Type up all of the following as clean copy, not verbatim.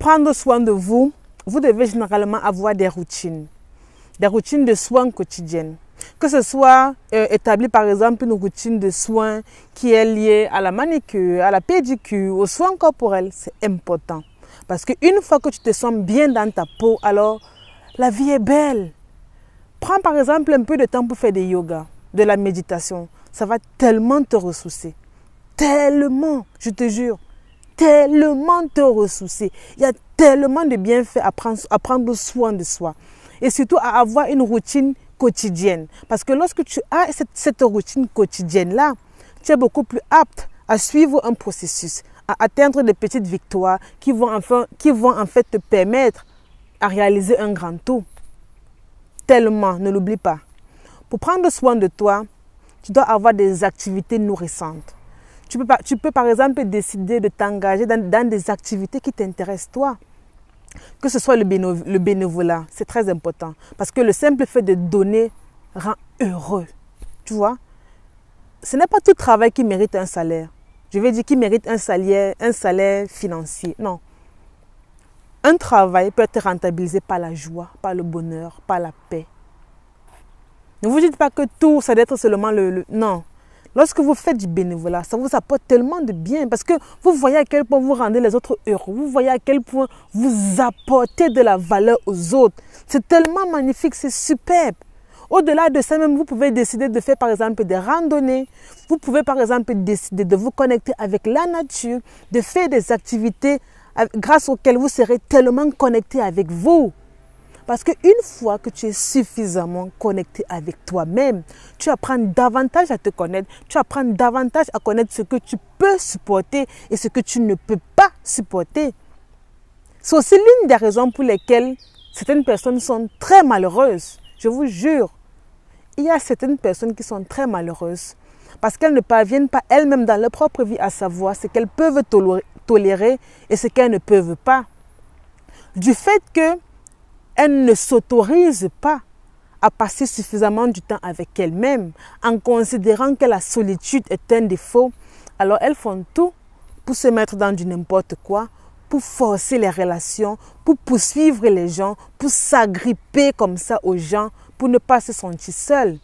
prendre soin de vous, vous devez généralement avoir des routines de soins quotidiennes. Que ce soit établi par exemple une routine de soins qui est liée à la manicure, à la pédicure, aux soins corporels, c'est important. Parce qu'une fois que tu te sens bien dans ta peau, alors la vie est belle. Prends par exemple un peu de temps pour faire des yoga, de la méditation. Ça va tellement te ressourcer. Tellement, je te jure, tellement te ressourcer. Il y a tellement de bienfaits à prendre soin de soi. Et surtout à avoir une routine quotidienne. Parce que lorsque tu as cette routine quotidienne-là, tu es beaucoup plus apte à suivre un processus, à atteindre des petites victoires qui vont en fait te permettre à réaliser un grand tout. Tellement, ne l'oublie pas. Pour prendre soin de toi, tu dois avoir des activités nourrissantes. Tu peux par exemple décider de t'engager dans des activités qui t'intéressent toi. Que ce soit le bénévolat, c'est très important. Parce que le simple fait de donner rend heureux. Tu vois? Ce n'est pas tout travail qui mérite un salaire. Je veux dire qui mérite un salaire financier. Non. Un travail peut être rentabilisé par la joie, par le bonheur, par la paix. Ne vous dites pas que tout, ça doit être seulement Non. Lorsque vous faites du bénévolat, ça vous apporte tellement de bien parce que vous voyez à quel point vous rendez les autres heureux. Vous voyez à quel point vous apportez de la valeur aux autres. C'est tellement magnifique, c'est superbe. Au-delà de ça, même vous pouvez décider de faire par exemple des randonnées. Vous pouvez par exemple décider de vous connecter avec la nature, de faire des activités grâce auxquelles vous serez tellement connecté avec vous. Parce qu'une fois que tu es suffisamment connecté avec toi-même, tu apprends davantage à te connaître, tu apprends davantage à connaître ce que tu peux supporter et ce que tu ne peux pas supporter. C'est aussi l'une des raisons pour lesquelles certaines personnes sont très malheureuses. Je vous jure, il y a certaines personnes qui sont très malheureuses parce qu'elles ne parviennent pas elles-mêmes dans leur propre vie à savoir ce qu'elles peuvent tolérer et ce qu'elles ne peuvent pas. Du fait que elles ne s'autorisent pas à passer suffisamment du temps avec elles-mêmes en considérant que la solitude est un défaut. Alors elles font tout pour se mettre dans du n'importe quoi, pour forcer les relations, pour poursuivre les gens, pour s'agripper comme ça aux gens, pour ne pas se sentir seul.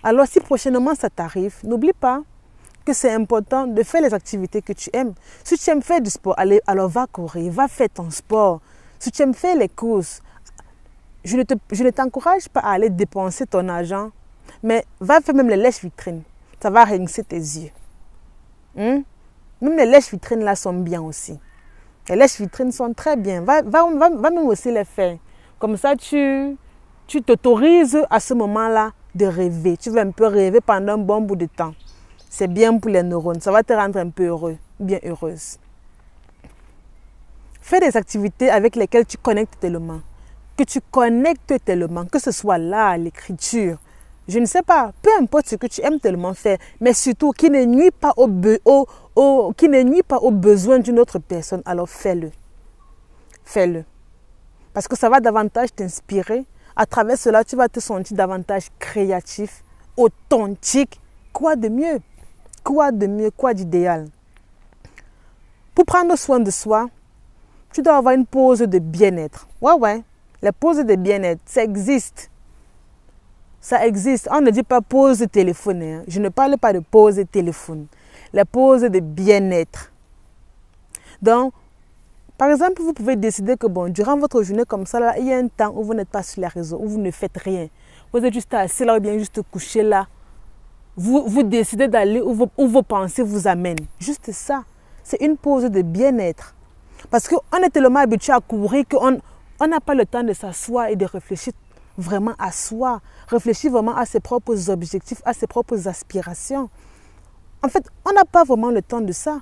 Alors si prochainement ça t'arrive, n'oublie pas que c'est important de faire les activités que tu aimes. Si tu aimes faire du sport, alors va courir, va faire ton sport. Si tu aimes faire les courses, je ne t'encourage pas à aller dépenser ton argent, mais va faire même les lèches-vitrines. Ça va rincer tes yeux. Même les lèches-vitrines là sont bien aussi. Les lèches-vitrines sont très bien. Va même aussi les faire. Comme ça, tu t'autorises à ce moment-là de rêver. Tu vas un peu rêver pendant un bon bout de temps. C'est bien pour les neurones. Ça va te rendre un peu heureux, bien heureuse. Fais des activités avec lesquelles tu connectes tellement. Que tu connectes tellement, que ce soit là, l'écriture, je ne sais pas, peu importe ce que tu aimes tellement faire, mais surtout qui ne nuit pas aux besoins d'une autre personne, alors fais-le. Fais-le. Parce que ça va davantage t'inspirer. À travers cela, tu vas te sentir davantage créatif, authentique. Quoi de mieux? Quoi de mieux? Quoi d'idéal? Pour prendre soin de soi, tu dois avoir une pause de bien-être. Ouais. Les pauses de bien-être, ça existe. Ça existe. On ne dit pas pause de téléphone. Hein. Je ne parle pas de pause de téléphone. Les pauses de bien-être. Donc, par exemple, vous pouvez décider que durant votre journée comme ça, là, il y a un temps où vous n'êtes pas sur les réseaux, où vous ne faites rien. Vous êtes juste assis là ou bien juste couché là. Vous décidez d'aller où vos pensées vous amènent. Juste ça. C'est une pause de bien-être. Parce qu'on est tellement habitué à courir qu'on n'a pas le temps de s'asseoir et de réfléchir vraiment à soi, réfléchir vraiment à ses propres objectifs, à ses propres aspirations. En fait, on n'a pas vraiment le temps de ça.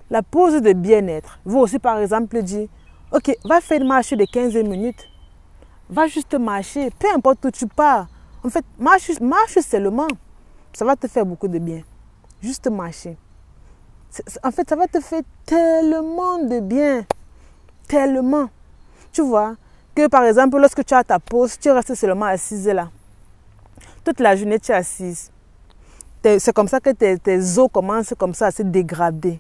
La pause de bien-être. Vous aussi, par exemple, dire, ok, va faire une marche de 15 minutes. Va juste marcher, peu importe où tu pars. En fait, marche seulement. Ça va te faire beaucoup de bien. Juste marcher. En fait, ça va te faire tellement de bien. Tellement. Tu vois que par exemple, lorsque tu as ta pause, tu restes seulement assise là. Toute la journée, tu es assise. C'est comme ça que tes os commencent comme ça à se dégrader,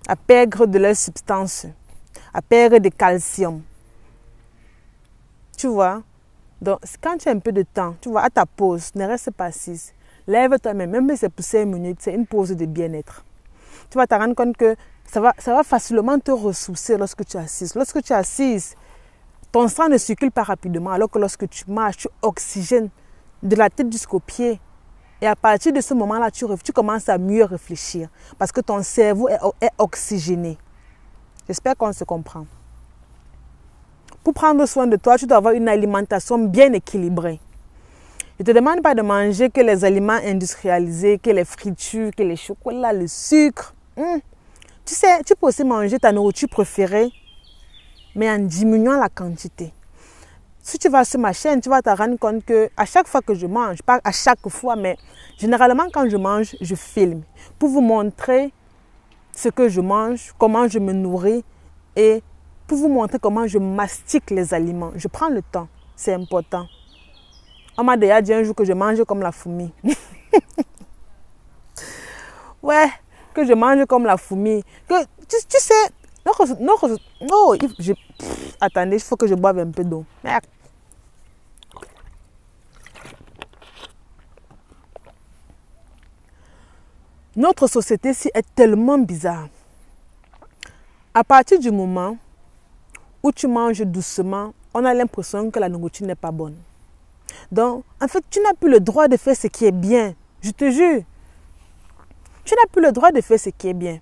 à perdre de leur substance. à perdre de calcium. Tu vois? Donc, quand tu as un peu de temps, tu vois, à ta pause, ne reste pas assise. Lève-toi même si c'est pour 5 minutes, c'est une pause de bien-être. Tu vas te rendre compte que ça va facilement te ressourcer lorsque tu es assise. Lorsque tu es assise, ton sang ne circule pas rapidement, alors que lorsque tu marches, tu oxygènes de la tête jusqu'aux pieds. Et à partir de ce moment-là, tu commences à mieux réfléchir parce que ton cerveau est oxygéné. J'espère qu'on se comprend. Pour prendre soin de toi, tu dois avoir une alimentation bien équilibrée. Je ne te demande pas de manger que les aliments industrialisés, que les fritures, que les chocolats, le sucre. Tu sais, tu peux aussi manger ta nourriture préférée, mais en diminuant la quantité. Si tu vas sur ma chaîne, tu vas te rendre compte qu'à chaque fois que je mange, pas à chaque fois, mais généralement quand je mange, je filme pour vous montrer ce que je mange, comment je me nourris et pour vous montrer comment je mastique les aliments. Je prends le temps, c'est important. On m'a déjà dit un jour que je mange comme la fourmi. Ouais, que je mange comme la fourmi. Que, tu sais, attendez, il faut que je boive un peu d'eau. Merde. Notre société-ci est tellement bizarre. À partir du moment où tu manges doucement, on a l'impression que la nourriture n'est pas bonne. Donc, en fait, tu n'as plus le droit de faire ce qui est bien. Je te jure. Tu n'as plus le droit de faire ce qui est bien.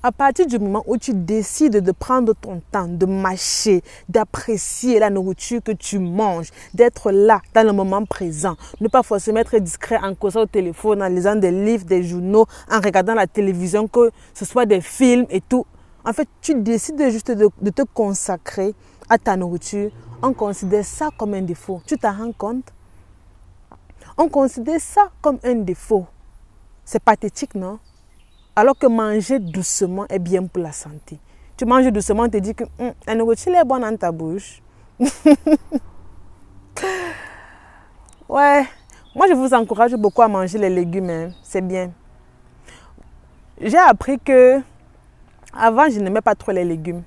À partir du moment où tu décides de prendre ton temps, de mâcher, d'apprécier la nourriture que tu manges, d'être là, dans le moment présent, ne pas forcément être discret en causant au téléphone, en lisant des livres, des journaux, en regardant la télévision, que ce soit des films et tout. En fait, tu décides juste de te consacrer à ta nourriture. On considère ça comme un défaut. Tu t'en rends compte? On considère ça comme un défaut. C'est pathétique, non? Alors que manger doucement est bien pour la santé. Tu manges doucement, on te dit que la nourriture est bonne dans ta bouche. Ouais, moi je vous encourage beaucoup à manger les légumes, hein. C'est bien. J'ai appris que avant je n'aimais pas trop les légumes.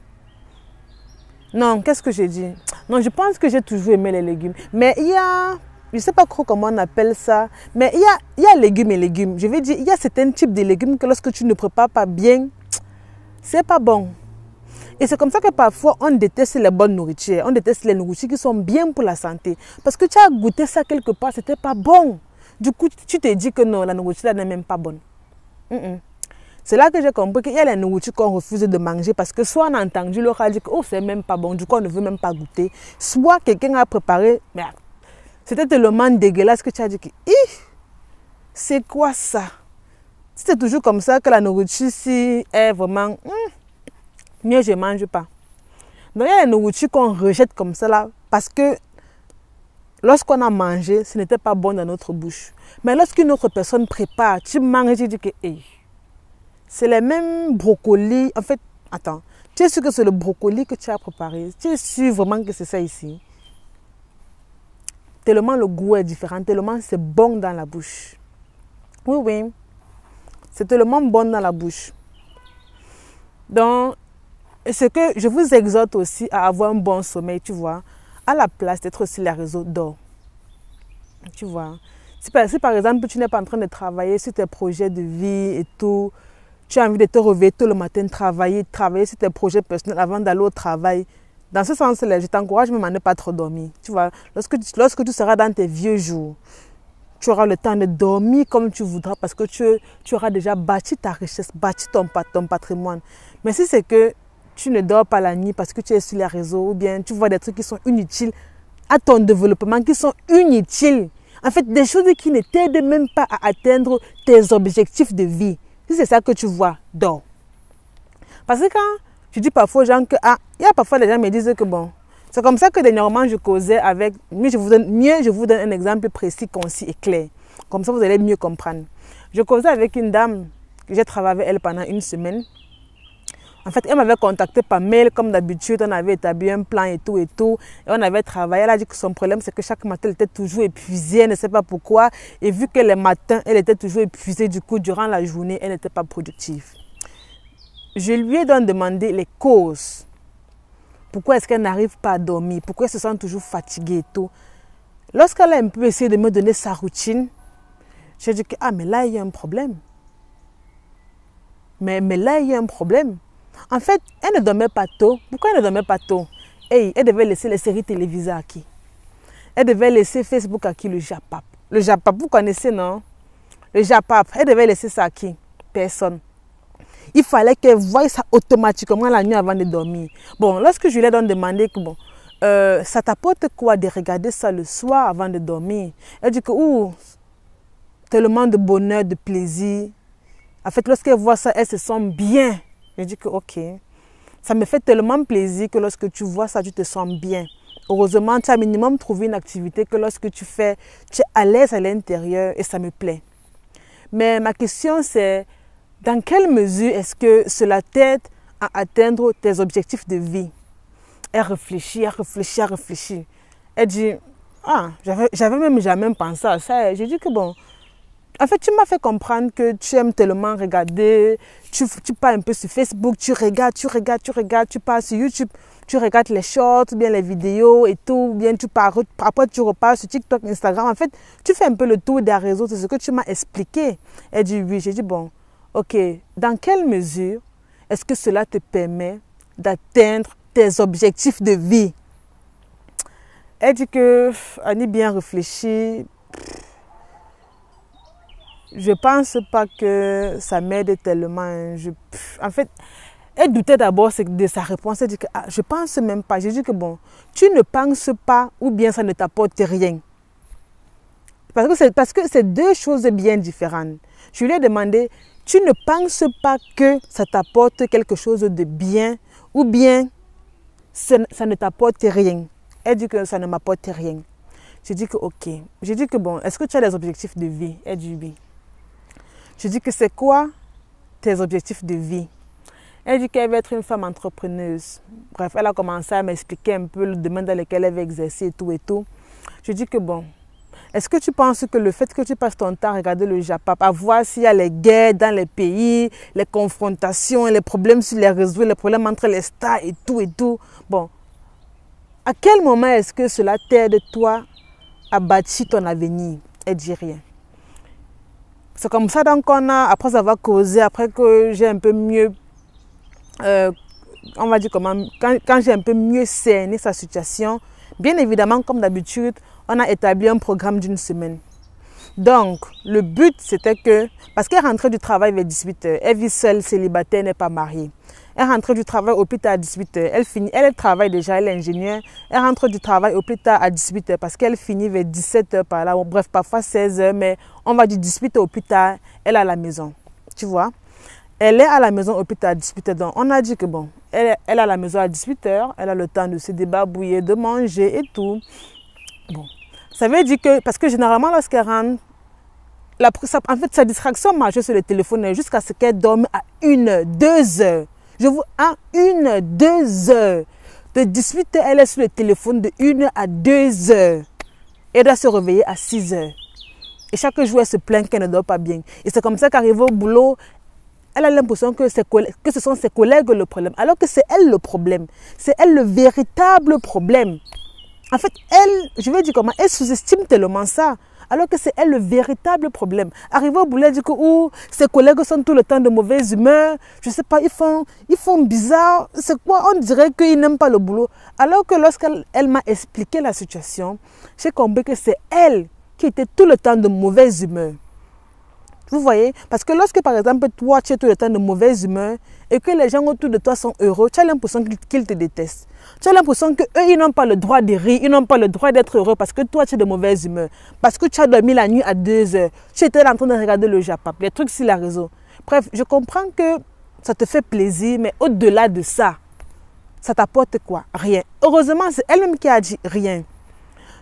Non, qu'est-ce que j'ai dit? Non, je pense que j'ai toujours aimé les légumes. Mais il y a, je ne sais pas trop comment on appelle ça, mais il y a légumes et légumes. Je veux dire, il y a certains types de légumes que lorsque tu ne prépares pas bien, c'est pas bon. Et c'est comme ça que parfois on déteste les bonnes nourritures. On déteste les nourritures qui sont bien pour la santé. Parce que tu as goûté ça quelque part, c'était pas bon. Du coup, tu te dis que non, la nourriture n'est même pas bonne. C'est là que j'ai compris qu'il y a les nourritures qu'on refuse de manger parce que soit on a entendu le dit que oh, c'est même pas bon, du coup on ne veut même pas goûter. Soit quelqu'un a préparé, mais c'était tellement dégueulasse que tu as dit que c'est quoi ça? C'est toujours comme ça que la nourriture si est vraiment mieux je ne mange pas. Donc il y a les nourritures qu'on rejette comme ça là parce que lorsqu'on a mangé, ce n'était pas bon dans notre bouche. Mais lorsqu'une autre personne prépare, tu manges et tu dis que c'est les mêmes brocolis. En fait, attends, tu es sûr que c'est le brocoli que tu as préparé? Tu es sûr vraiment que c'est ça ici? Tellement le goût est différent, tellement c'est bon dans la bouche. Oui, oui. C'est tellement bon dans la bouche. Donc, ce que je vous exhorte aussi à avoir un bon sommeil, tu vois, à la place d'être sur les réseaux d'or. Tu vois. Si par exemple, tu n'es pas en train de travailler sur tes projets de vie et tout, tu as envie de te réveiller tôt le matin, travailler sur tes projets personnels avant d'aller au travail. Dans ce sens-là, je t'encourage même à ne pas trop dormir. Tu vois, lorsque tu seras dans tes vieux jours, tu auras le temps de dormir comme tu voudras parce que tu auras déjà bâti ta richesse, bâti ton patrimoine. Mais si c'est que tu ne dors pas la nuit parce que tu es sur les réseaux ou bien tu vois des trucs qui sont inutiles à ton développement, qui sont inutiles, en fait, des choses qui ne t'aident même pas à atteindre tes objectifs de vie. Si c'est ça que tu vois, dors. Parce que quand je dis parfois aux gens que, il y a parfois des gens qui me disent que bon, c'est comme ça que dernièrement je causais avec, je vous donne un exemple précis, concis et clair. Comme ça vous allez mieux comprendre. Je causais avec une dame, j'ai travaillé avec elle pendant une semaine. En fait, elle m'avait contacté par mail comme d'habitude, on avait établi un plan et tout. Et on avait travaillé. Elle a dit que son problème, c'est que chaque matin, elle était toujours épuisée, elle ne sait pas pourquoi. Et vu que les matins, elle était toujours épuisée, du coup, durant la journée, elle n'était pas productive. je lui ai donc demandé les causes. Pourquoi est-ce qu'elle n'arrive pas à dormir? Pourquoi elle se sent toujours fatiguée et tout? Lorsqu'elle a un peu essayé de me donner sa routine, j'ai dit que, ah, mais là, il y a un problème. Mais là, il y a un problème. En fait, elle ne dormait pas tôt. Pourquoi elle ne dormait pas tôt? Hey, elle devait laisser les séries télévisées à qui? Elle devait laisser Facebook à qui? Le Japap. Le Japap, vous connaissez, non? Le Japap, elle devait laisser ça à qui? Personne. Il fallait qu'elle voie ça automatiquement la nuit avant de dormir. Bon, lorsque je lui ai donc demandé que, bon, ça t'apporte quoi de regarder ça le soir avant de dormir? Elle dit que, ouh, tellement de bonheur, de plaisir. En fait, lorsqu'elle voit ça, elle se sent bien. Je dis que, ok, ça me fait tellement plaisir que lorsque tu vois ça, tu te sens bien. Heureusement, tu as minimum trouvé une activité que lorsque tu fais, tu es à l'aise à l'intérieur et ça me plaît. Mais ma question, c'est, dans quelle mesure est-ce que cela t'aide à atteindre tes objectifs de vie? Elle réfléchit, elle réfléchit, elle réfléchit. Elle dit, ah, j'avais même jamais pensé à ça. J'ai dit que bon, en fait, tu m'as fait comprendre que tu aimes tellement regarder, tu pars un peu sur Facebook, tu regardes, tu pars sur YouTube, tu regardes les shorts, bien les vidéos et tout, bien tu pars, après tu repars sur TikTok, Instagram. En fait, tu fais un peu le tour des réseaux, c'est ce que tu m'as expliqué. Elle dit oui, j'ai dit bon, ok, dans quelle mesure est-ce que cela te permet d'atteindre tes objectifs de vie? Elle dit que, Annie bien réfléchi, je pense pas que ça m'aide tellement. En fait, elle doutait d'abord de sa réponse. Elle dit que ah, je pense même pas. J'ai dit que bon, tu ne penses pas ou bien ça ne t'apporte rien. Parce que c'est deux choses bien différentes. Je lui ai demandé, tu ne penses pas que ça t'apporte quelque chose de bien ou bien ça ne t'apporte rien? Elle dit que ça ne m'apporte rien. J'ai dit que ok. J'ai dit que bon, est-ce que tu as des objectifs de vie? Elle dit oui. Je dis que c'est quoi tes objectifs de vie? Elle dit qu'elle veut être une femme entrepreneuse. Bref, elle a commencé à m'expliquer un peu le domaine dans lequel elle veut exercer et tout et tout. Je dis que bon, est-ce que tu penses que le fait que tu passes ton temps à regarder le Japon, à voir s'il y a les guerres dans les pays, les confrontations, les problèmes sur les réseaux, les problèmes entre les stars et tout, bon, à quel moment est-ce que cela t'aide toi à bâtir ton avenir? Elle dit rien. C'est comme ça donc qu'on a, après avoir causé, après que j'ai un peu mieux, on va dire comment, quand j'ai un peu mieux cerné sa situation, bien évidemment, comme d'habitude, on a établi un programme d'une semaine. Donc, le but, c'était que, parce qu'elle rentrait du travail vers 18h, elle vit seule, célibataire, n'est pas mariée. Elle rentrait du travail au plus tard à 18h. Elle travaille déjà, elle est ingénieure. Elle rentre du travail au plus tard à 18h parce qu'elle finit vers 17h par là. Bref, parfois 16h, mais on va dire 18h au plus tard, elle est à la maison. Tu vois? Elle est à la maison au plus tard à 18h. Donc, on a dit que bon, elle est à la maison à 18h. Elle a le temps de se débarbouiller, de manger et tout. Bon, ça veut dire que, parce que généralement, lorsqu'elle rentre, en fait, sa distraction majeure sur le téléphone jusqu'à ce qu'elle dorme à 1-2 heures. Je vous à 1-2 heures. De 18h, elle est sur le téléphone de 1 à 2 heures. Elle doit se réveiller à 6 heures. Et chaque jour, elle se plaint qu'elle ne dort pas bien. Et c'est comme ça qu'arrive au boulot, elle a l'impression que ce sont ses collègues le problème. Alors que c'est elle le problème. C'est elle le véritable problème. En fait, elle, je vais dire comment, elle sous-estime tellement ça. Alors que c'est elle le véritable problème. Arrivé au boulot, elle dit que ses collègues sont tout le temps de mauvaise humeur. Je ne sais pas, ils font bizarre. C'est quoi? On dirait qu'ils n'aiment pas le boulot. Alors que lorsqu'elle m'a expliqué la situation, j'ai compris que c'est elle qui était tout le temps de mauvaise humeur. Vous voyez? Parce que lorsque, par exemple, toi, tu es tout le temps de mauvaise humeur et que les gens autour de toi sont heureux, tu as l'impression qu'ils te détestent. Tu as l'impression qu'eux, ils n'ont pas le droit de rire, ils n'ont pas le droit d'être heureux parce que toi, tu es de mauvaise humeur. Parce que tu as dormi la nuit à 2 heures. Tu étais en train de regarder le Japon, les trucs sur la réseau. Bref, je comprends que ça te fait plaisir, mais au-delà de ça, ça t'apporte quoi? Rien. Heureusement, c'est elle-même qui a dit rien.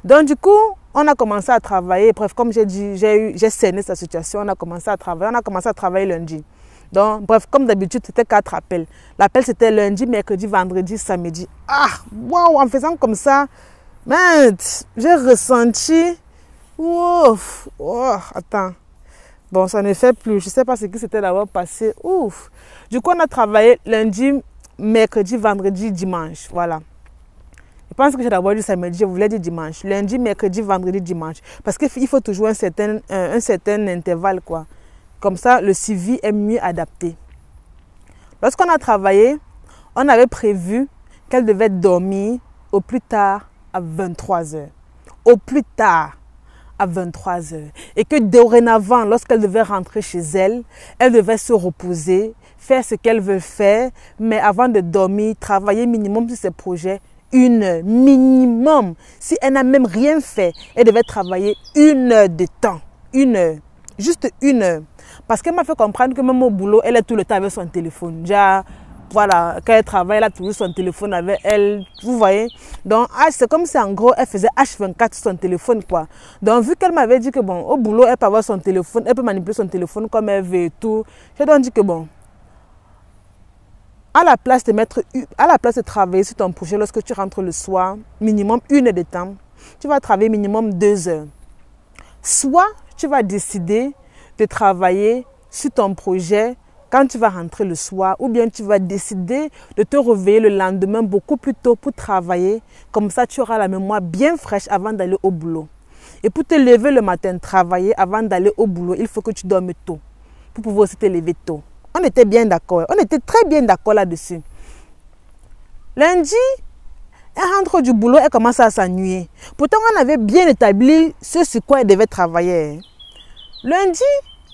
Donc, du coup, on a commencé à travailler. Bref, comme j'ai dit, j'ai cerné sa situation. On a commencé à travailler. On a commencé à travailler lundi. Donc, bref, comme d'habitude, c'était 4 appels. L'appel, c'était lundi, mercredi, vendredi, samedi. Ah, waouh, en faisant comme ça, j'ai ressenti... attends. Bon, ça ne fait plus. Je ne sais pas ce qui s'était d'abord passé. Ouf. Du coup, on a travaillé lundi, mercredi, vendredi, dimanche. Voilà. Je pense que j'ai d'abord dit samedi, je voulais dire dimanche. Lundi, mercredi, vendredi, dimanche. Parce qu'il faut toujours un certain intervalle, quoi. Comme ça, le suivi est mieux adapté. Lorsqu'on a travaillé, on avait prévu qu'elle devait dormir au plus tard à 23 heures. Au plus tard à 23 heures. Et que dorénavant, lorsqu'elle devait rentrer chez elle, elle devait se reposer, faire ce qu'elle veut faire, mais avant de dormir, travailler minimum sur ses projets 1 heure, minimum. Si elle n'a même rien fait, elle devait travailler 1 heure de temps. 1 heure. Juste 1 heure. Parce qu'elle m'a fait comprendre que même au boulot, elle est tout le temps avec son téléphone. Déjà, voilà, quand elle travaille, elle a toujours son téléphone avec elle. Vous voyez? Donc, c'est comme si en gros, elle faisait H24 sur son téléphone, quoi. Donc, vu qu'elle m'avait dit que bon, au boulot, elle peut avoir son téléphone, elle peut manipuler son téléphone comme elle veut et tout. J'ai donc dit que bon, à la place de travailler sur ton projet lorsque tu rentres le soir, minimum 1 heure de temps, tu vas travailler minimum 2 heures. Soit tu vas décider de travailler sur ton projet quand tu vas rentrer le soir, ou bien tu vas décider de te réveiller le lendemain beaucoup plus tôt pour travailler. Comme ça, tu auras la mémoire bien fraîche avant d'aller au boulot. Et pour te lever le matin, travailler avant d'aller au boulot, il faut que tu dormes tôt pour pouvoir aussi te lever tôt. On était bien d'accord. On était très bien d'accord là-dessus. Lundi, elle rentre du boulot, elle commence à s'ennuyer. Pourtant, on avait bien établi ce sur quoi elle devait travailler. Lundi,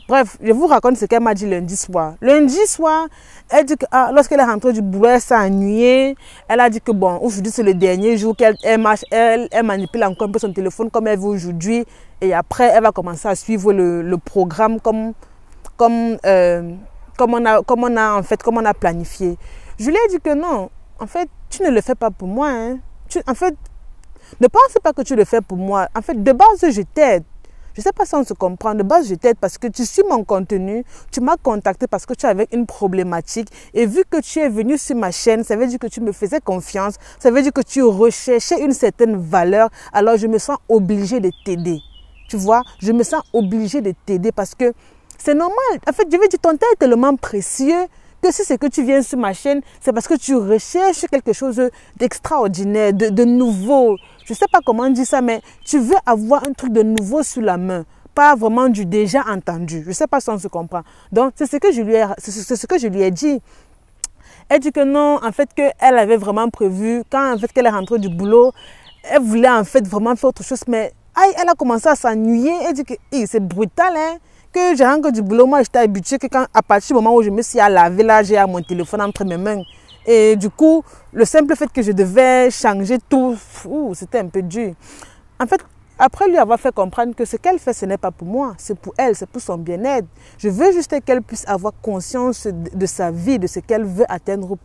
bref, je vous raconte ce qu'elle m'a dit lundi soir. Lundi soir, elle dit que lorsqu'elle est rentrée du boulot, elle s'est ennuyée. Elle a dit que bon, aujourd'hui c'est le dernier jour qu'elle manipule encore un peu son téléphone comme elle veut aujourd'hui. Et après, elle va commencer à suivre le programme comme on a planifié. Je lui ai dit que non, en fait, tu ne le fais pas pour moi. Hein. En fait, ne pense pas que tu le fais pour moi. En fait, de base, je t'aide. Je ne sais pas si on se comprend. De base, je t'aide parce que tu suis mon contenu. Tu m'as contacté parce que tu avais une problématique. Et vu que tu es venu sur ma chaîne, ça veut dire que tu me faisais confiance. Ça veut dire que tu recherchais une certaine valeur. Alors, je me sens obligée de t'aider. Tu vois, je me sens obligée de t'aider parce que c'est normal. En fait, je veux dire, ton temps est tellement précieux que si c'est que tu viens sur ma chaîne, c'est parce que tu recherches quelque chose d'extraordinaire, de nouveau. Je ne sais pas comment dire ça, mais tu veux avoir un truc de nouveau sur la main. Pas vraiment du déjà entendu. Je ne sais pas si on se comprend. Donc, c'est ce que je lui ai dit. Elle dit que non, en fait, qu'elle avait vraiment prévu, quand en fait qu'elle est rentrée du boulot, elle voulait en fait vraiment faire autre chose, mais elle a commencé à s'ennuyer. Elle dit que c'est brutal, hein. Que j'ai rentré du boulot, moi j'étais habituée que à partir du moment où je me suis à laver, là j'ai mon téléphone entre mes mains. Et du coup, le simple fait que je devais changer tout, c'était un peu dur. En fait, après lui avoir fait comprendre que ce qu'elle fait, ce n'est pas pour moi, c'est pour elle, c'est pour son bien-être. Je veux juste qu'elle puisse avoir conscience de sa vie, de ce qu'elle veut atteindre.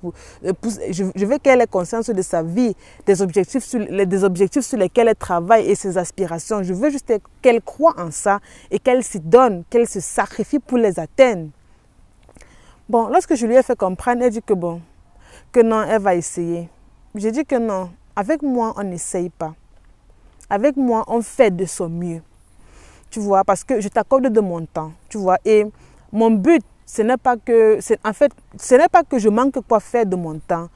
Je veux qu'elle ait conscience de sa vie, des objectifs sur lesquels elle travaille et ses aspirations. Je veux juste qu'elle croie en ça et qu'elle s'y donne, qu'elle se sacrifie pour les atteindre. Bon, lorsque je lui ai fait comprendre, elle dit que bon, que non, elle va essayer. J'ai dit que non, avec moi, on n'essaye pas. Avec moi, on fait de son mieux. Tu vois, parce que je t'accorde de mon temps. Tu vois, et mon but, ce n'est pas que je manque quoi faire de mon temps.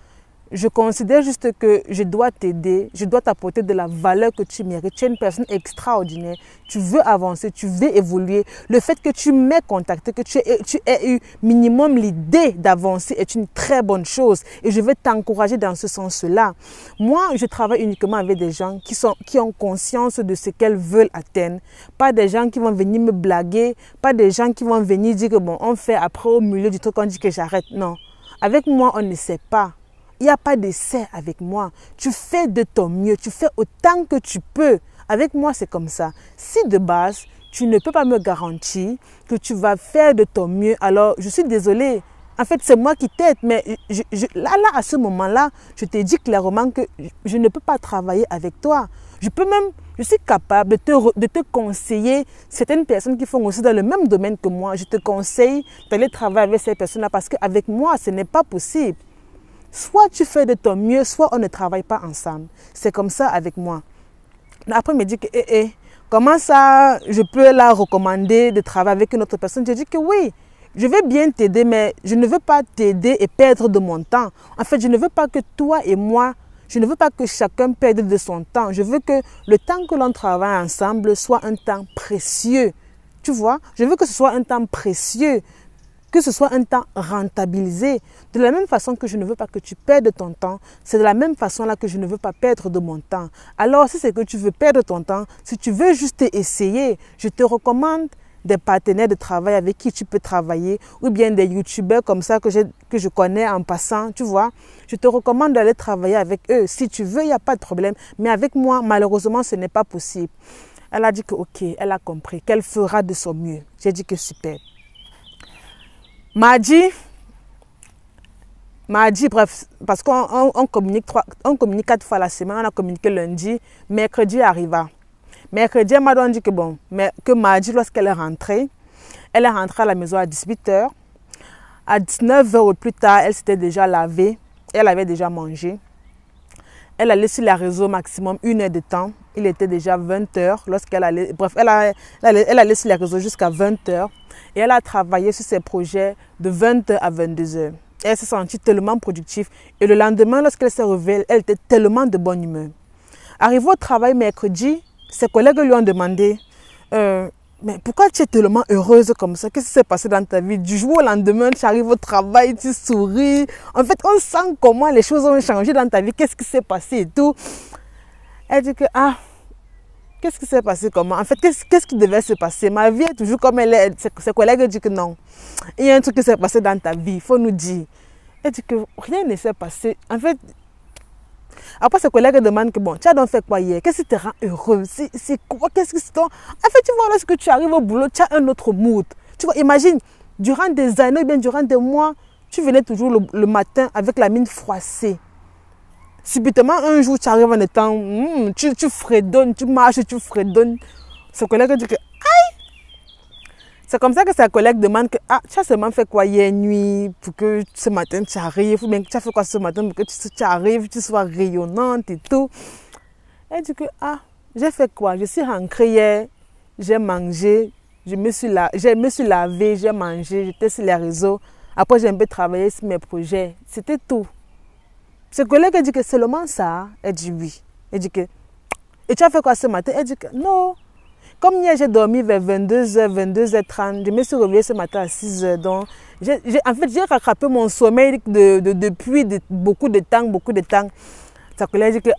Je considère juste que je dois t'aider, je dois t'apporter de la valeur que tu mérites. Tu es une personne extraordinaire, tu veux avancer, tu veux évoluer. Le fait que tu m'aies contacté, que tu aies eu minimum l'idée d'avancer est une très bonne chose. Et je veux t'encourager dans ce sens-là. Moi, je travaille uniquement avec des gens qui ont conscience de ce qu'elles veulent atteindre. Pas des gens qui vont venir me blaguer, pas des gens qui vont venir dire que bon, on fait après au milieu du truc, on dit que j'arrête. Non, avec moi, on ne sait pas. Il n'y a pas d'essai avec moi. Tu fais de ton mieux. Tu fais autant que tu peux. Avec moi, c'est comme ça. Si de base, tu ne peux pas me garantir que tu vas faire de ton mieux, alors je suis désolée. En fait, c'est moi qui t'aide. Mais là, à ce moment-là, je t'ai dit clairement que je ne peux pas travailler avec toi. Je suis capable de te conseiller certaines personnes qui font aussi dans le même domaine que moi. Je te conseille d'aller travailler avec ces personnes-là parce qu'avec moi, ce n'est pas possible. Soit tu fais de ton mieux, soit on ne travaille pas ensemble. C'est comme ça avec moi. Après, il me dit que, comment ça, je peux la recommander de travailler avec une autre personne? J'ai dit que oui, je vais bien t'aider, mais je ne veux pas t'aider et perdre de mon temps. En fait, je ne veux pas que toi et moi, je ne veux pas que chacun perde de son temps. Je veux que le temps que l'on travaille ensemble soit un temps précieux. Tu vois, je veux que ce soit un temps précieux, que ce soit un temps rentabilisé. De la même façon que je ne veux pas que tu perdes ton temps, c'est de la même façon-là que je ne veux pas perdre de mon temps. Alors, si c'est que tu veux perdre ton temps, si tu veux juste essayer, je te recommande des partenaires de travail avec qui tu peux travailler, ou bien des youtubeurs comme ça que je connais en passant, tu vois. Je te recommande d'aller travailler avec eux. Si tu veux, il n'y a pas de problème. Mais avec moi, malheureusement, ce n'est pas possible. Elle a dit que ok, elle a compris, qu'elle fera de son mieux. J'ai dit que super. Mardi, bref, parce qu'on communique 4 fois la semaine, on a communiqué lundi, mercredi arriva. Mercredi, elle m'a dit que bon, que mardi, lorsqu'elle est rentrée à la maison à 18 h. À 19 h ou plus tard, elle s'était déjà lavée, elle avait déjà mangé. Elle allait sur les réseaux maximum 1 heure de temps. Il était déjà 20 h lorsqu'elle allait. Bref, elle allait sur les réseaux jusqu'à 20 h. Et elle a travaillé sur ses projets de 20 h à 22 h. Et elle s'est sentie tellement productive. Et le lendemain, lorsqu'elle s'est réveillée, elle était tellement de bonne humeur. Arrivée au travail mercredi, ses collègues lui ont demandé mais pourquoi tu es tellement heureuse comme ça? Qu'est-ce qui s'est passé dans ta vie? Du jour au lendemain, tu arrives au travail, tu souris. En fait, on sent comment les choses ont changé dans ta vie. Qu'est-ce qui s'est passé et tout. Elle dit que, qu'est-ce qui s'est passé comment? En fait, qu'est-ce qui devait se passer? Ma vie est toujours comme elle est. Ses collègues disent que non. Il y a un truc qui s'est passé dans ta vie, il faut nous dire. Elle dit que rien ne s'est passé. En fait, après, ses collègues demandent que bon, tu as donc fait quoi hier? Qu'est-ce qui te rend heureux? C'est quoi? Qu'est-ce que c'est? En fait, tu vois, lorsque tu arrives au boulot, tu as un autre mood. Tu vois, imagine, durant des années, bien durant des mois, tu venais toujours le matin avec la mine froissée. Subitement, un jour, tu arrives en étant, tu fredonnes, tu marches, tu fredonnes. Ses collègues disent que, aïe! C'est comme ça que sa collègue demande que, tu as seulement fait quoi hier nuit pour que ce matin tu arrives, ou bien tu as fait quoi ce matin pour que tu arrives, tu sois rayonnante et tout. Elle dit que, j'ai fait quoi? Je suis rentrée hier, j'ai mangé, je me suis lavée, j'ai mangé, j'étais sur les réseaux. Après, j'ai un peu travaillé sur mes projets. C'était tout. Ce collègue dit que c'est seulement ça. Elle dit oui. Elle dit que, et tu as fait quoi ce matin? Elle dit que, non. Comme hier, j'ai dormi vers 22 h, 22 h 30. Je me suis réveillée ce matin à 6 h. Donc, en fait, j'ai rattrapé mon sommeil depuis beaucoup de temps. Sa collègue dit que,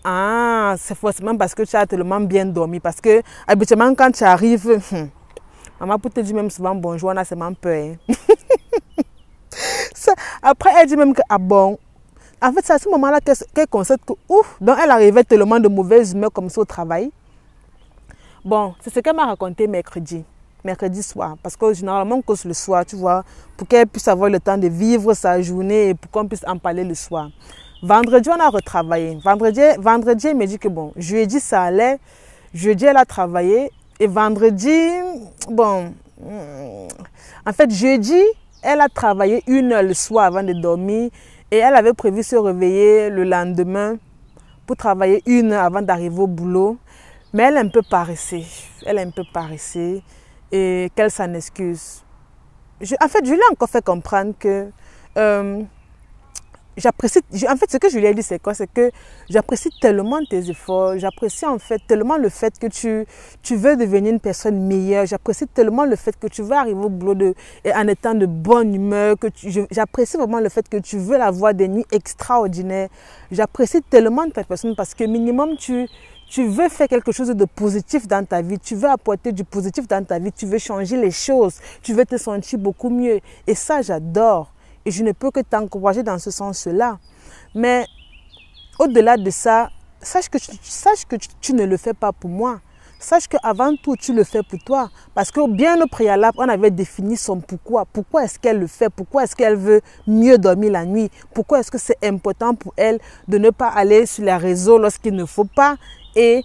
c'est forcément parce que tu as tellement bien dormi. Parce que, habituellement, quand tu arrives, maman peut te dire même souvent bonjour, on a seulement peur. Hein. Après, elle dit même que, bon. En fait, c'est à ce moment-là qu'elle constate que, donc elle arrivait tellement de mauvaise humeur comme ça au travail. Bon, c'est ce qu'elle m'a raconté mercredi soir. Parce que généralement, on cause le soir, tu vois, pour qu'elle puisse avoir le temps de vivre sa journée et pour qu'on puisse en parler le soir. Vendredi, on a retravaillé. Vendredi, elle me dit que bon, jeudi, ça allait. Jeudi, elle a travaillé. Et vendredi, bon, en fait, jeudi, elle a travaillé 1 heure le soir avant de dormir. Et elle avait prévu se réveiller le lendemain pour travailler 1 heure avant d'arriver au boulot. Mais elle est un peu paressée. Et qu'elle s'en excuse. En fait, je lui ai encore fait comprendre que j'apprécie. En fait, ce que je lui ai dit, c'est quoi? C'est que j'apprécie tellement tes efforts. J'apprécie en fait tellement le fait que tu veux devenir une personne meilleure. J'apprécie tellement le fait que tu veux arriver au boulot en étant de bonne humeur. J'apprécie vraiment le fait que tu veux avoir des nuits extraordinaires. J'apprécie tellement ta personne parce que minimum, tu veux faire quelque chose de positif dans ta vie, tu veux apporter du positif dans ta vie, tu veux changer les choses, tu veux te sentir beaucoup mieux. Et ça, j'adore. Et je ne peux que t'encourager dans ce sens-là. Mais au-delà de ça, sache que tu ne le fais pas pour moi. Sache qu'avant tout, tu le fais pour toi. Parce que bien au préalable, on avait défini son pourquoi. Pourquoi est-ce qu'elle le fait? Pourquoi est-ce qu'elle veut mieux dormir la nuit? Pourquoi est-ce que c'est important pour elle de ne pas aller sur les réseaux lorsqu'il ne faut pas? Et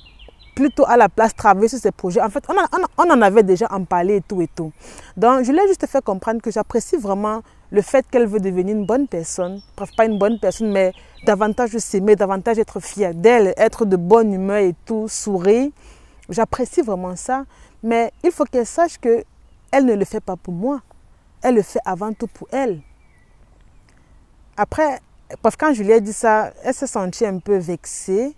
plutôt à la place travailler sur ses projets. En fait, on en avait déjà en parlé et tout. Donc, je l'ai juste fait comprendre que j'apprécie vraiment le fait qu'elle veut devenir une bonne personne. Bref, pas une bonne personne, mais davantage s'aimer, davantage être fière d'elle, être de bonne humeur et tout, sourire. J'apprécie vraiment ça, mais il faut qu'elle sache qu'elle ne le fait pas pour moi. Elle le fait avant tout pour elle. Après, parce que quand je lui ai dit ça, elle s'est sentie un peu vexée.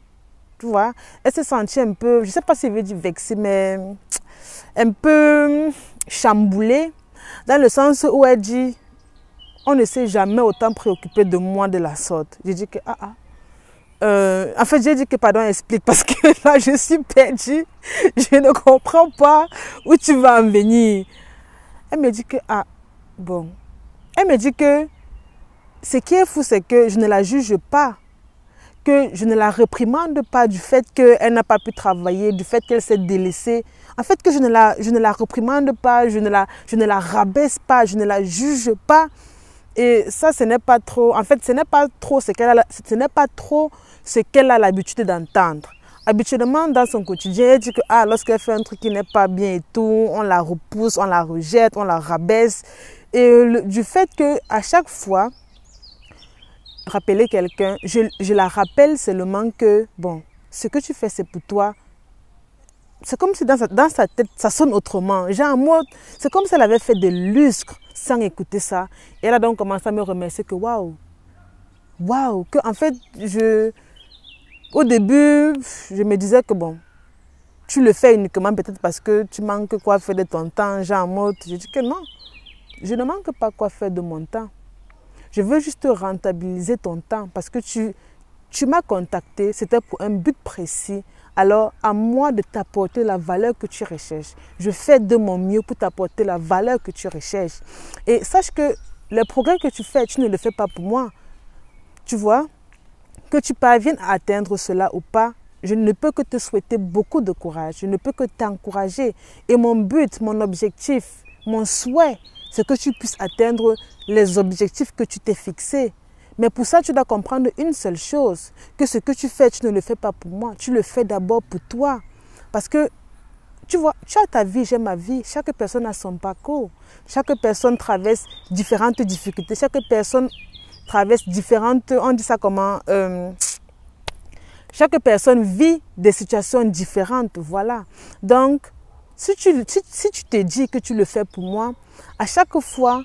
Tu vois, elle s'est sentie un peu, je ne sais pas si elle veut dire vexée, mais un peu chamboulée, dans le sens où elle dit, on ne s'est jamais autant préoccupé de moi de la sorte. J'ai dit que, en fait, j'ai dit que, pardon, explique, parce que là, je suis perdue, je ne comprends pas où tu vas en venir. Elle me dit que, bon. Elle me dit que, ce qui est fou, c'est que je ne la juge pas, que je ne la réprimande pas du fait qu'elle n'a pas pu travailler, du fait qu'elle s'est délaissée. En fait, que je ne la réprimande pas, je ne la rabaisse pas, je ne la juge pas. Et ça, ce n'est pas trop, en fait, ce n'est pas trop ce qu'elle a l'habitude d'entendre. Habituellement, dans son quotidien, elle dit que lorsqu'elle fait un truc qui n'est pas bien et tout, on la repousse, on la rejette, on la rabaisse. Et du fait qu'à chaque fois, rappeler quelqu'un, je la rappelle seulement que, bon, ce que tu fais, c'est pour toi. C'est comme si dans sa tête, ça sonne autrement. Genre, moi, c'est comme si elle avait fait des lustres sans écouter ça. Et elle a donc commencé à me remercier que waouh, que en fait, au début, je me disais que bon, tu le fais uniquement peut-être parce que tu manques quoi faire de ton temps, genre en mode. Je dis que non, je ne manque pas quoi faire de mon temps. Je veux juste rentabiliser ton temps parce que tu m'as contacté, c'était pour un but précis. Alors, à moi de t'apporter la valeur que tu recherches. Je fais de mon mieux pour t'apporter la valeur que tu recherches. Et sache que les progrès que tu fais, tu ne le fais pas pour moi. Tu vois, que tu parviennes à atteindre cela ou pas, je ne peux que te souhaiter beaucoup de courage. Je ne peux que t'encourager. Et mon but, mon objectif, mon souhait, c'est que tu puisses atteindre les objectifs que tu t'es fixés. Mais pour ça, tu dois comprendre une seule chose, que ce que tu fais, tu ne le fais pas pour moi, tu le fais d'abord pour toi. Parce que, tu vois, tu as ta vie, j'ai ma vie, chaque personne a son parcours. Chaque personne traverse différentes difficultés, chaque personne traverse différentes, on dit ça comment, chaque personne vit des situations différentes, voilà. Donc, si tu te dis que tu le fais pour moi, à chaque fois,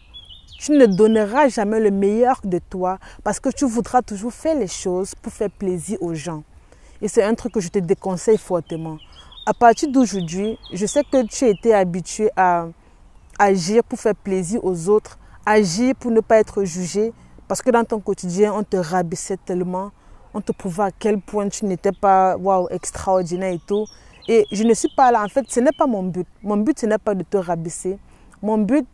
tu ne donneras jamais le meilleur de toi parce que tu voudras toujours faire les choses pour faire plaisir aux gens. Et c'est un truc que je te déconseille fortement. À partir d'aujourd'hui, je sais que tu as été habitué à agir pour faire plaisir aux autres, agir pour ne pas être jugé parce que dans ton quotidien, on te rabaissait tellement, on te prouvait à quel point tu n'étais pas extraordinaire et tout. Et je ne suis pas là, en fait, ce n'est pas mon but. Mon but, ce n'est pas de te rabaisser. Mon but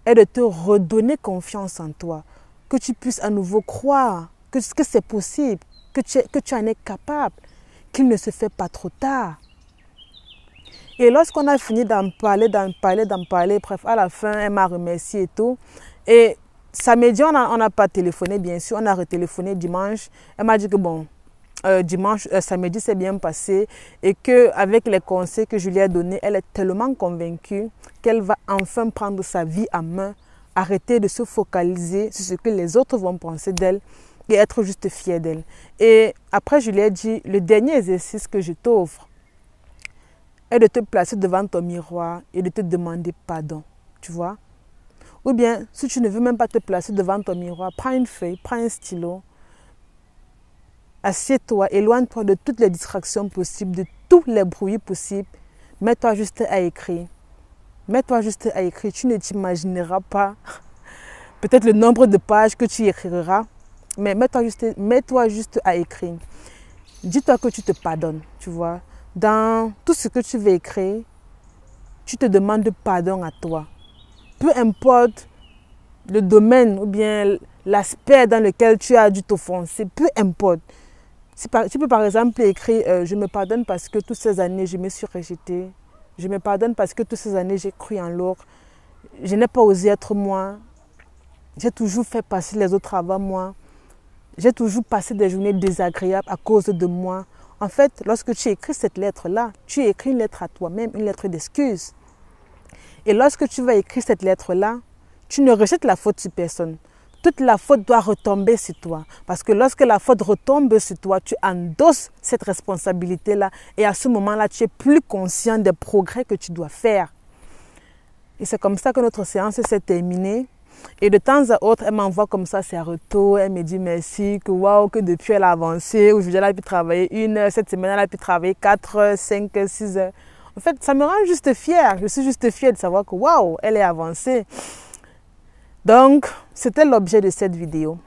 est de te redonner confiance en toi, que tu puisses à nouveau croire que c'est possible, que tu en es capable, qu'il ne se fait pas trop tard. Et lorsqu'on a fini d'en parler, bref, à la fin, elle m'a remercié et tout. Et samedi, on n'a pas téléphoné, bien sûr, on a retéléphoné dimanche. Elle m'a dit que bon, samedi s'est bien passé et qu'avec les conseils que je lui ai donnés, elle est tellement convaincue qu'elle va enfin prendre sa vie en main, arrêter de se focaliser sur ce que les autres vont penser d'elle et être juste fière d'elle. Et après, je lui ai dit, le dernier exercice que je t'offre est de te placer devant ton miroir et de te demander pardon, tu vois. Ou bien, si tu ne veux même pas te placer devant ton miroir, prends une feuille, prends un stylo, assieds-toi, éloigne-toi de toutes les distractions possibles, de tous les bruits possibles. Mets-toi juste à écrire. Mets-toi juste à écrire. Tu ne t'imagineras pas peut-être le nombre de pages que tu écriras, mais mets-toi juste à écrire. Dis-toi que tu te pardonnes, tu vois. Dans tout ce que tu veux écrire, tu te demandes pardon à toi. Peu importe le domaine ou bien l'aspect dans lequel tu as dû t'offenser, peu importe. Tu peux par exemple écrire « Je me pardonne parce que toutes ces années, je me suis rejetée. Je me pardonne parce que toutes ces années, j'ai cru en l'autre. Je n'ai pas osé être moi. J'ai toujours fait passer les autres avant moi. J'ai toujours passé des journées désagréables à cause de moi. » En fait, lorsque tu écris cette lettre-là, tu écris une lettre à toi-même, une lettre d'excuse. Et lorsque tu vas écrire cette lettre-là, tu ne rejettes la faute sur personne. toute la faute doit retomber sur toi. Parce que lorsque la faute retombe sur toi, tu endosses cette responsabilité-là. Et à ce moment-là, tu es plus conscient des progrès que tu dois faire. Et c'est comme ça que notre séance s'est terminée. Et de temps à autre, elle m'envoie comme ça ses retours. Elle me dit merci, que waouh, que depuis elle a avancé. Aujourd'hui, elle a pu travailler 1 heure. Cette semaine, elle a pu travailler 4 heures, 5 heures, 6 heures. En fait, ça me rend juste fière. Je suis juste fière de savoir que waouh, elle est avancée. Donc, c'était l'objet de cette vidéo.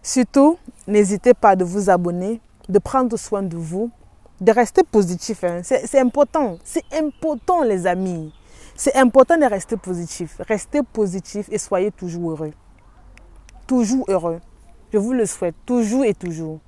Surtout, n'hésitez pas de vous abonner, de prendre soin de vous, de rester positif. Hein. C'est important. C'est important, les amis. C'est important de rester positif. Restez positif et soyez toujours heureux. Toujours heureux. Je vous le souhaite, toujours et toujours.